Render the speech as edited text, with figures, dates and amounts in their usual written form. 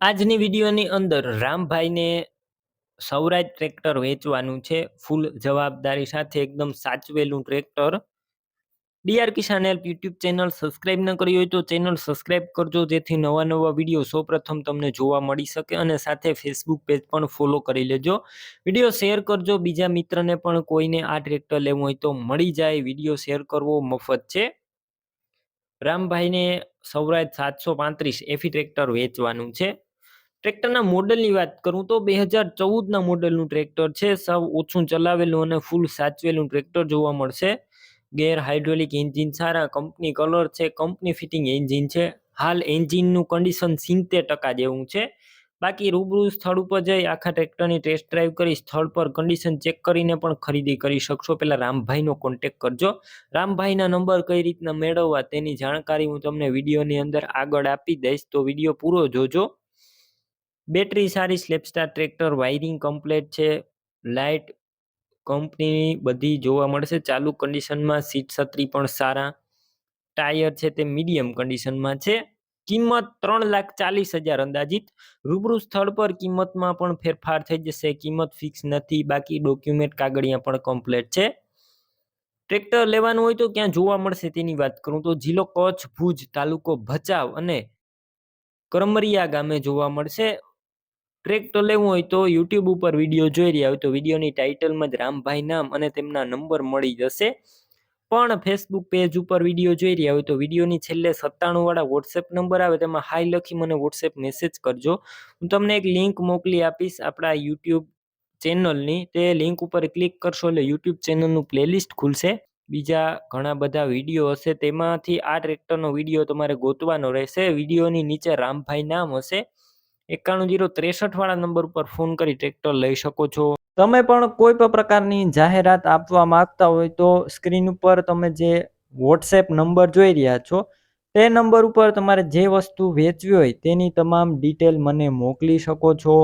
આજની વિડીયોની અંદર રામભાઈને સ્વરાજ ટ્રેક્ટર વેચવાનું છે ફૂલ જવાબદારી સાથે એકદમ સાચવેલું ટ્રેક્ટર। ડીઆર કિસાન હેલ્પ યુટ્યુબ ચેનલ સબસ્ક્રાઇબ ન કરી હોય તો ચેનલ સબસ્ક્રાઇબ કરજો જેથી નવા વિડીયો સૌપ્રથમ તમને જોવા મળી શકે અને સાથે ફેસબુક પેજ પણ ફોલો કરી લેજો। વિડીયો શેર કરજો બીજા મિત્રને પણ કોઈને આ ટ્રેક્ટર લેવું હોય તો મળી જાય। વિડીયો શેર કરવો મફત છે। રામભાઈને સ્વરાજ 735 એફી ટ્રેક્ટર વેચવાનું છે। ટ્રેક્ટરના મોડલની વાત કરું તો 2014ના મોડલનું ટ્રેક્ટર છે। સાવ ઓછું ચલાવેલું અને ફૂલ સાચવેલું ટ્રેક્ટર જોવા મળશે। ગેર હાઇડ્રોલિક એન્જિન સારા કંપની કલર છે, કંપની ફિટિંગ એન્જિન છે। હાલ એન્જિનનું કન્ડિશન 70% જેવું છે। બાકી રૂબરૂ સ્થળ ઉપર જઈ આખા ટ્રેક્ટરની ટેસ્ટ ડ્રાઈવ કરી સ્થળ પર કન્ડિશન ચેક કરીને પણ ખરીદી કરી શકશો। પહેલા રામભાઈનો કોન્ટેક્ટ કરજો। રામભાઈના નંબર કઈ રીતના મેળવવા તેની જાણકારી હું તમને વિડીયોની અંદર આગળ આપી દઈશ, તો વિડીયો પૂરો જોજો। બેટરી સારી, સ્લેપસ્ટાર ટ્રેક્ટર, વાયરિંગ કમ્પ્લીટ છે, લાઇટ કંપનીની બધી જોવા મળશે ચાલુ કન્ડિશનમાં, સીટ છત્રી પણ સારા, ટાયર છે તે મીડિયમ કન્ડિશનમાં છે। કિંમત 3,40,000 અંદાજિત। રૂબરૂ સ્થળ પર કિંમતમાં પણ ફેરફાર થઈ જશે, કિંમત ફિક્સ નથી। બાકી ડોક્યુમેન્ટ કાગળિયા પણ કમ્પ્લીટ છે। ટ્રેક્ટર લેવાનું હોય તો ક્યાં જોવા મળશે તેની વાત કરું તો જિલ્લો કચ્છ, ભુજ, તાલુકો ભચાઉ અને કરમરિયા ગામે જોવા મળશે। ટ્રેક્ટર લેવું હોય તો યુટ્યુબ ઉપર વિડીયો જોઈ રહ્યા હોય તો વિડીયોની ટાઇટલમાં જ રામભાઈ નામ અને તેમના નંબર મળી જશે। પણ ફેસબુક પેજ ઉપર વિડીયો જોઈ રહ્યા હોય તો વિડીયોની છેલ્લે 97 વાળા વોટ્સએપ નંબર આવે તેમાં હાઈ લખી મને વોટ્સએપ મેસેજ કરજો। હું તમને એક લિંક મોકલી આપીશ આપણા યુટ્યુબ ચેનલની, તે લિંક ઉપર ક્લિક કરશો એટલે યુટ્યુબ ચેનલનું પ્લેલિસ્ટ ખુલશે। બીજા ઘણા બધા વિડીયો હશે તેમાંથી આ ટ્રેક્ટરનો વિડીયો તમારે ગોતવાનો રહેશે। વિડીયોની નીચે રામભાઈ નામ હશે। 91 063 વાળા નંબર ઉપર ફોન કરી ટ્રેક્ટર લઈ શકો છો। તમે પણ કોઈ પણ પ્રકારની જાહેરાત આપવા માંગતા હોય તો સ્ક્રીન ઉપર તમે જે વોટ્સએપ નંબર જોઈ રહ્યા છો તે નંબર ઉપર તમારે જે વસ્તુ વેચવી હોય તેની તમામ ડિટેલ મને મોકલી શકો છો।